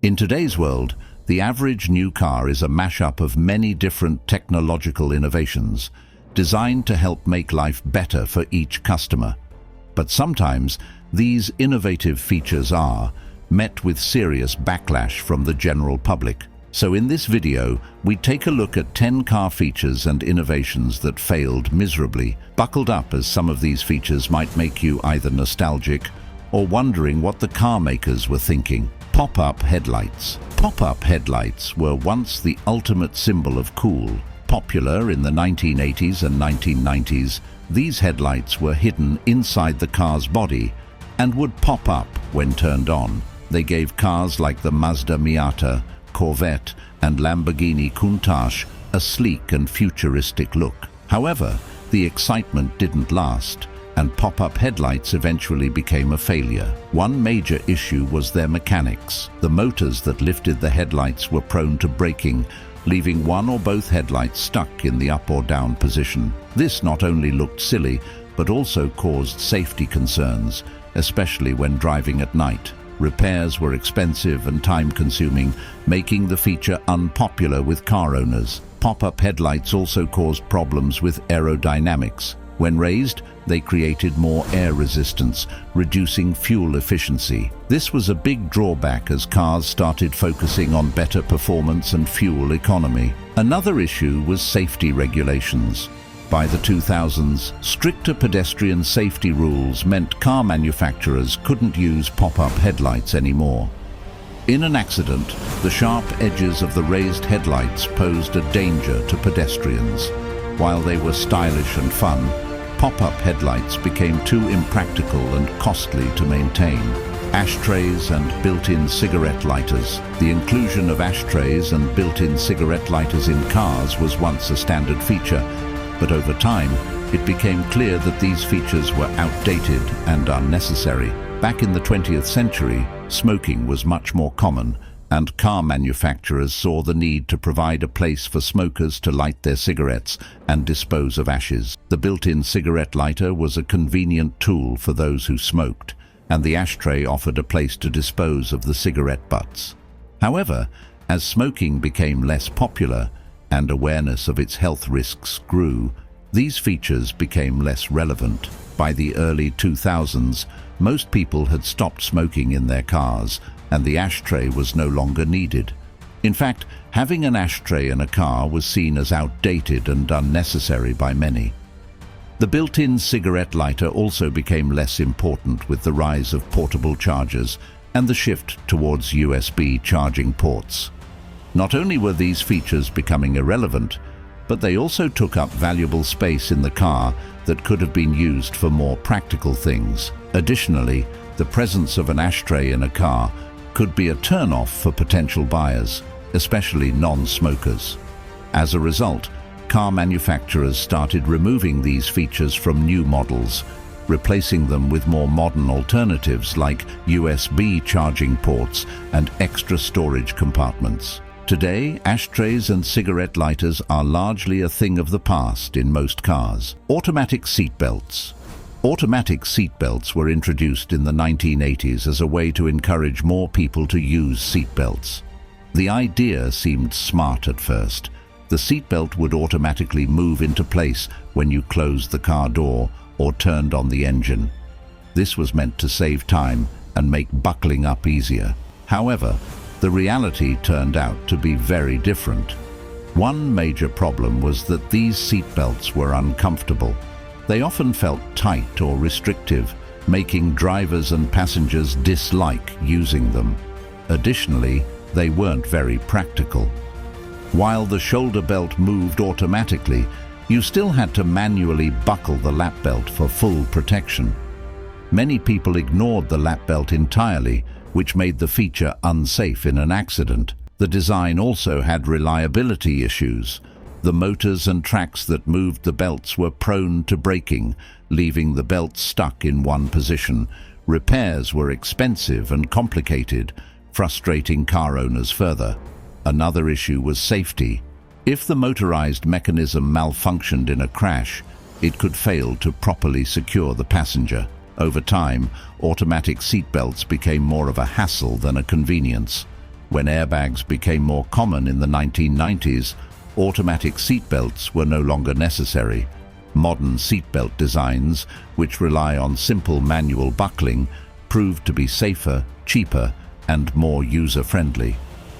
In today's world, the average new car is a mashup of many different technological innovations designed to help make life better for each customer. But sometimes, these innovative features are met with serious backlash from the general public. So in this video, we take a look at 10 car features and innovations that failed miserably. Buckled up, as some of these features might make you either nostalgic or wondering what the car makers were thinking. Pop-up headlights. Pop-up headlights were once the ultimate symbol of cool. Popular in the 1980s and 1990s, these headlights were hidden inside the car's body and would pop up when turned on. They gave cars like the Mazda Miata, Corvette, and Lamborghini Countach a sleek and futuristic look. However, the excitement didn't last, and pop-up headlights eventually became a failure. One major issue was their mechanics. The motors that lifted the headlights were prone to breaking, leaving one or both headlights stuck in the up or down position. This not only looked silly, but also caused safety concerns, especially when driving at night. Repairs were expensive and time-consuming, making the feature unpopular with car owners. Pop-up headlights also caused problems with aerodynamics. When raised, they created more air resistance, reducing fuel efficiency. This was a big drawback as cars started focusing on better performance and fuel economy. Another issue was safety regulations. By the 2000s, stricter pedestrian safety rules meant car manufacturers couldn't use pop-up headlights anymore. In an accident, the sharp edges of the raised headlights posed a danger to pedestrians. While they were stylish and fun, pop-up headlights became too impractical and costly to maintain. Ashtrays and built-in cigarette lighters. The inclusion of ashtrays and built-in cigarette lighters in cars was once a standard feature, but over time, it became clear that these features were outdated and unnecessary. Back in the 20th century, smoking was much more common, and car manufacturers saw the need to provide a place for smokers to light their cigarettes and dispose of ashes. The built-in cigarette lighter was a convenient tool for those who smoked, and the ashtray offered a place to dispose of the cigarette butts. However, as smoking became less popular, and awareness of its health risks grew, these features became less relevant. By the early 2000s, most people had stopped smoking in their cars, and the ashtray was no longer needed. In fact, having an ashtray in a car was seen as outdated and unnecessary by many. The built-in cigarette lighter also became less important with the rise of portable chargers and the shift towards USB charging ports. Not only were these features becoming irrelevant, but they also took up valuable space in the car that could have been used for more practical things. Additionally, the presence of an ashtray in a car could be a turn-off for potential buyers, especially non-smokers. As a result, car manufacturers started removing these features from new models, replacing them with more modern alternatives like USB charging ports and extra storage compartments. Today, ashtrays and cigarette lighters are largely a thing of the past in most cars. Automatic seatbelts. Automatic seatbelts were introduced in the 1980s as a way to encourage more people to use seatbelts. The idea seemed smart at first. The seatbelt would automatically move into place when you closed the car door or turned on the engine. This was meant to save time and make buckling up easier. However, the reality turned out to be very different. One major problem was that these seatbelts were uncomfortable. They often felt tight or restrictive, making drivers and passengers dislike using them. Additionally, they weren't very practical. While the shoulder belt moved automatically, you still had to manually buckle the lap belt for full protection. Many people ignored the lap belt entirely, which made the feature unsafe in an accident. The design also had reliability issues. The motors and tracks that moved the belts were prone to breaking, leaving the belts stuck in one position. Repairs were expensive and complicated, frustrating car owners further. Another issue was safety. If the motorized mechanism malfunctioned in a crash, it could fail to properly secure the passenger. Over time, automatic seatbelts became more of a hassle than a convenience. When airbags became more common in the 1990s, automatic seatbelts were no longer necessary. Modern seatbelt designs, which rely on simple manual buckling, proved to be safer, cheaper, and more user-friendly.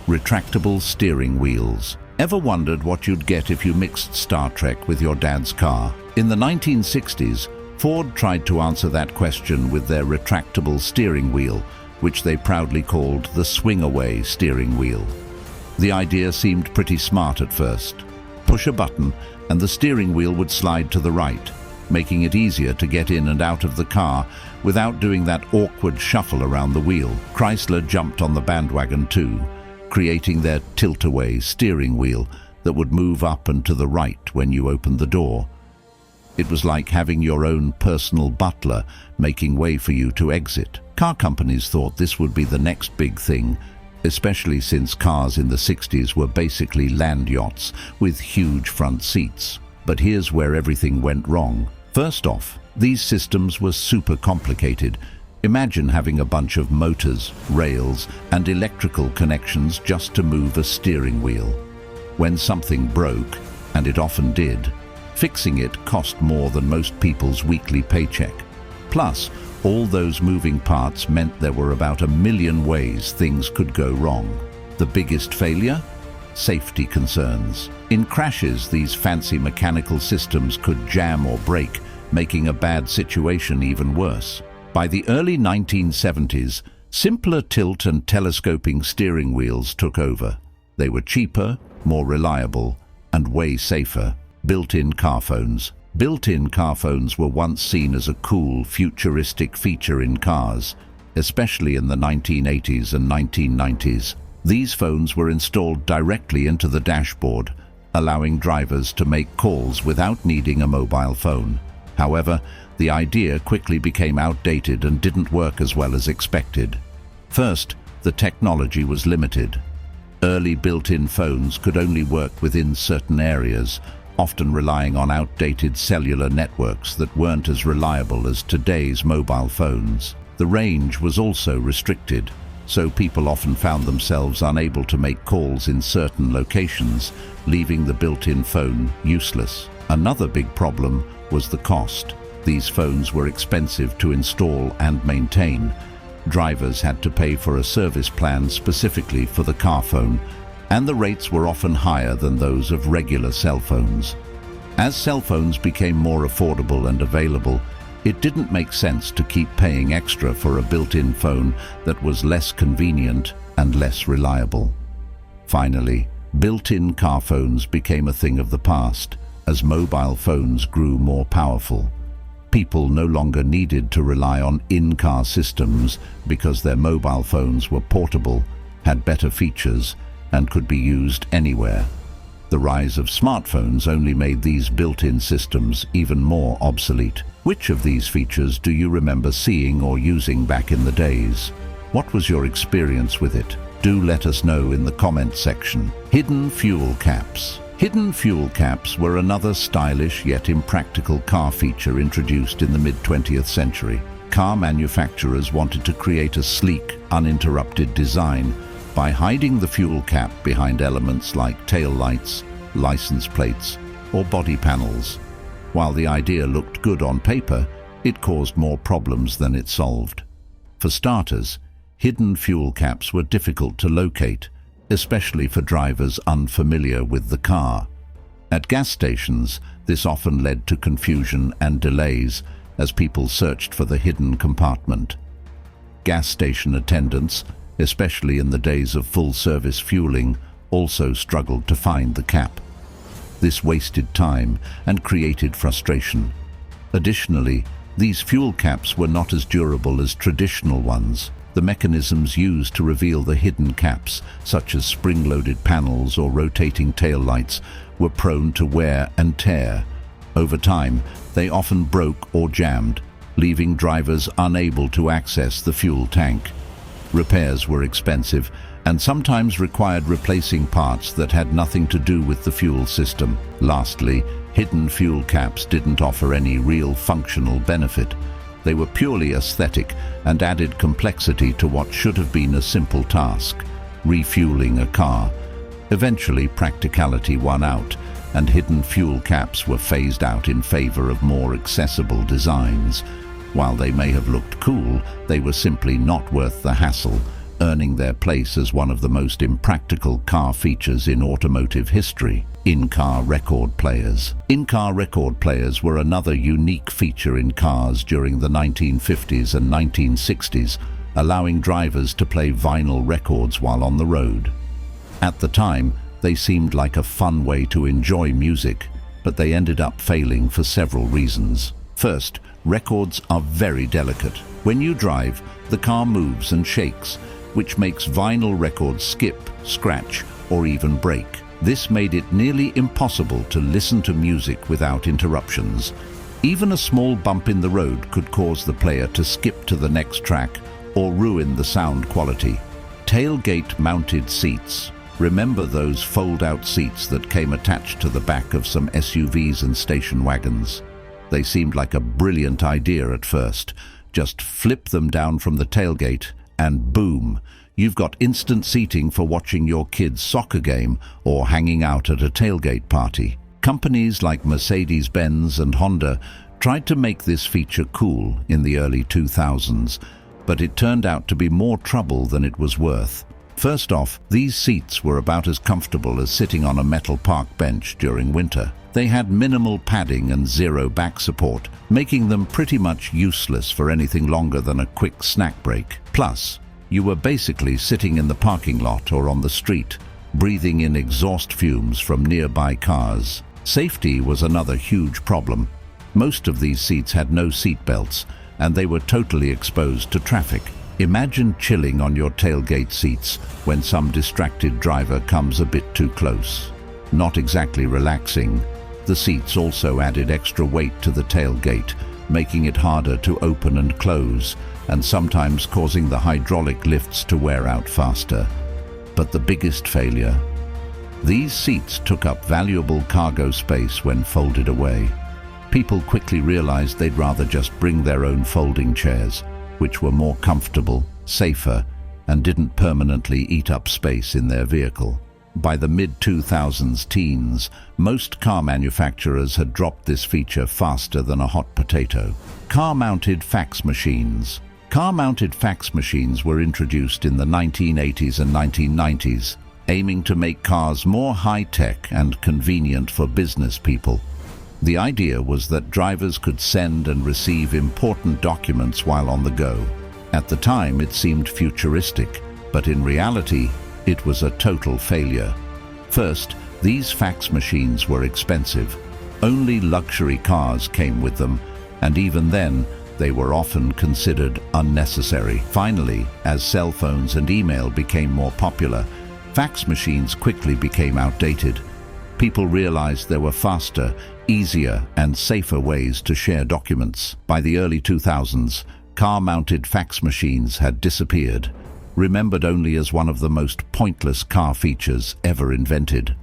Retractable steering wheels. Ever wondered what you'd get if you mixed Star Trek with your dad's car? In the 1960s, Ford tried to answer that question with their retractable steering wheel, which they proudly called the swing-away steering wheel. The idea seemed pretty smart at first. Push a button and the steering wheel would slide to the right, making it easier to get in and out of the car without doing that awkward shuffle around the wheel. Chrysler jumped on the bandwagon too, creating their tilt-away steering wheel that would move up and to the right when you opened the door. It was like having your own personal butler making way for you to exit. Car companies thought this would be the next big thing, especially since cars in the 60s were basically land yachts with huge front seats. But here's where everything went wrong. First off, these systems were super complicated. Imagine having a bunch of motors, rails, and electrical connections just to move a steering wheel. When something broke, and it often did, fixing it cost more than most people's weekly paycheck. Plus, all those moving parts meant there were about 1 million ways things could go wrong. The biggest failure? Safety concerns. In crashes, these fancy mechanical systems could jam or break, making a bad situation even worse. By the early 1970s, simpler tilt and telescoping steering wheels took over. They were cheaper, more reliable, and way safer. Built-in car phones. Built-in car phones were once seen as a cool, futuristic feature in cars, especially in the 1980s and 1990s. These phones were installed directly into the dashboard, allowing drivers to make calls without needing a mobile phone. However, the idea quickly became outdated and didn't work as well as expected. First, the technology was limited. Early built-in phones could only work within certain areas, often relying on outdated cellular networks that weren't as reliable as today's mobile phones. The range was also restricted, so people often found themselves unable to make calls in certain locations, leaving the built-in phone useless. Another big problem was the cost. These phones were expensive to install and maintain. Drivers had to pay for a service plan specifically for the car phone, and the rates were often higher than those of regular cell phones. As cell phones became more affordable and available, it didn't make sense to keep paying extra for a built-in phone that was less convenient and less reliable. Finally, built-in car phones became a thing of the past as mobile phones grew more powerful. People no longer needed to rely on in-car systems because their mobile phones were portable, had better features, and could be used anywhere. The rise of smartphones only made these built-in systems even more obsolete. Which of these features do you remember seeing or using back in the days? What was your experience with it? Do let us know in the comments section. Hidden fuel caps. Hidden fuel caps were another stylish yet impractical car feature introduced in the mid-20th century. Car manufacturers wanted to create a sleek, uninterrupted design by hiding the fuel cap behind elements like tail lights, license plates, or body panels. While the idea looked good on paper, it caused more problems than it solved. For starters, hidden fuel caps were difficult to locate, especially for drivers unfamiliar with the car. At gas stations, this often led to confusion and delays as people searched for the hidden compartment. Gas station attendants, especially in the days of full-service fueling, also struggled to find the cap. This wasted time and created frustration. Additionally, these fuel caps were not as durable as traditional ones. The mechanisms used to reveal the hidden caps, such as spring-loaded panels or rotating taillights, were prone to wear and tear. Over time, they often broke or jammed, leaving drivers unable to access the fuel tank. Repairs were expensive and sometimes required replacing parts that had nothing to do with the fuel system. Lastly, hidden fuel caps didn't offer any real functional benefit. They were purely aesthetic and added complexity to what should have been a simple task. refueling a car. Eventually, practicality won out, and hidden fuel caps were phased out in favor of more accessible designs. While they may have looked cool, they were simply not worth the hassle, earning their place as one of the most impractical car features in automotive history. In-car record players. In-car record players were another unique feature in cars during the 1950s and 1960s, allowing drivers to play vinyl records while on the road. At the time, they seemed like a fun way to enjoy music, but they ended up failing for several reasons. First, records are very delicate. When you drive, the car moves and shakes, which makes vinyl records skip, scratch, or even break. This made it nearly impossible to listen to music without interruptions. Even a small bump in the road could cause the player to skip to the next track or ruin the sound quality. Tailgate-mounted seats. Remember those fold-out seats that came attached to the back of some SUVs and station wagons? They seemed like a brilliant idea at first. Just flip them down from the tailgate and boom, you've got instant seating for watching your kid's soccer game or hanging out at a tailgate party. Companies like Mercedes-Benz and Honda tried to make this feature cool in the early 2000s, but it turned out to be more trouble than it was worth. First off, these seats were about as comfortable as sitting on a metal park bench during winter. They had minimal padding and zero back support, making them pretty much useless for anything longer than a quick snack break. Plus, you were basically sitting in the parking lot or on the street, breathing in exhaust fumes from nearby cars. Safety was another huge problem. Most of these seats had no seat belts, and they were totally exposed to traffic. Imagine chilling on your tailgate seats when some distracted driver comes a bit too close. Not exactly relaxing. The seats also added extra weight to the tailgate, making it harder to open and close, and sometimes causing the hydraulic lifts to wear out faster. But the biggest failure? These seats took up valuable cargo space when folded away. People quickly realized they'd rather just bring their own folding chairs, which were more comfortable, safer, and didn't permanently eat up space in their vehicle. By the mid-2000s teens, most car manufacturers had dropped this feature faster than a hot potato. Car-mounted fax machines. Car-mounted fax machines were introduced in the 1980s and 1990s, aiming to make cars more high-tech and convenient for business people. The idea was that drivers could send and receive important documents while on the go. At the time, it seemed futuristic, but in reality, it was a total failure. First, these fax machines were expensive. Only luxury cars came with them, and even then, they were often considered unnecessary. Finally, as cell phones and email became more popular, fax machines quickly became outdated. People realized there were faster, easier, and safer ways to share documents. By the early 2000s, car-mounted fax machines had disappeared, remembered only as one of the most pointless car features ever invented.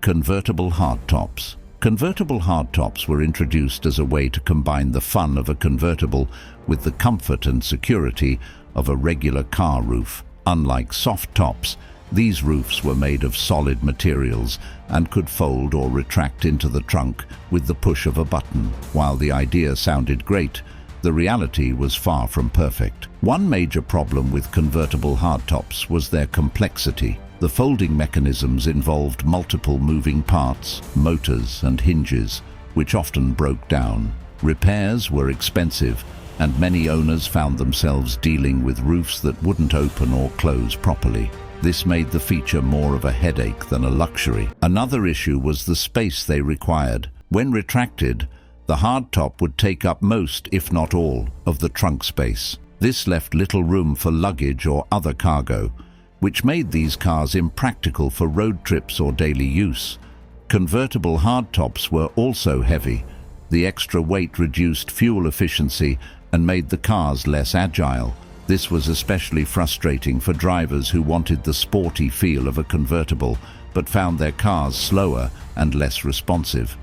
Convertible hardtops. Convertible hardtops were introduced as a way to combine the fun of a convertible with the comfort and security of a regular car roof. Unlike soft tops, these roofs were made of solid materials and could fold or retract into the trunk with the push of a button. While the idea sounded great, the reality was far from perfect. One major problem with convertible hardtops was their complexity. The folding mechanisms involved multiple moving parts, motors, and hinges, which often broke down. Repairs were expensive, and many owners found themselves dealing with roofs that wouldn't open or close properly. This made the feature more of a headache than a luxury. Another issue was the space they required. When retracted, the hardtop would take up most, if not all, of the trunk space. This left little room for luggage or other cargo, which made these cars impractical for road trips or daily use. Convertible hardtops were also heavy. The extra weight reduced fuel efficiency and made the cars less agile. This was especially frustrating for drivers who wanted the sporty feel of a convertible, but found their cars slower and less responsive.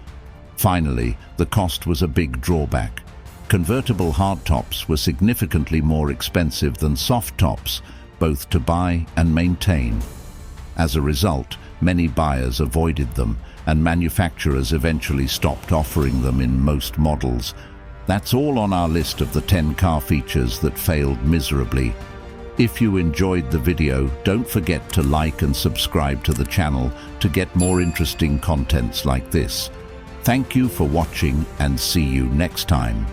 Finally, the cost was a big drawback. Convertible hardtops were significantly more expensive than soft tops, both to buy and maintain. As a result, many buyers avoided them, and manufacturers eventually stopped offering them in most models. That's all on our list of the 10 car features that failed miserably. If you enjoyed the video, don't forget to like and subscribe to the channel to get more interesting contents like this. Thank you for watching and see you next time.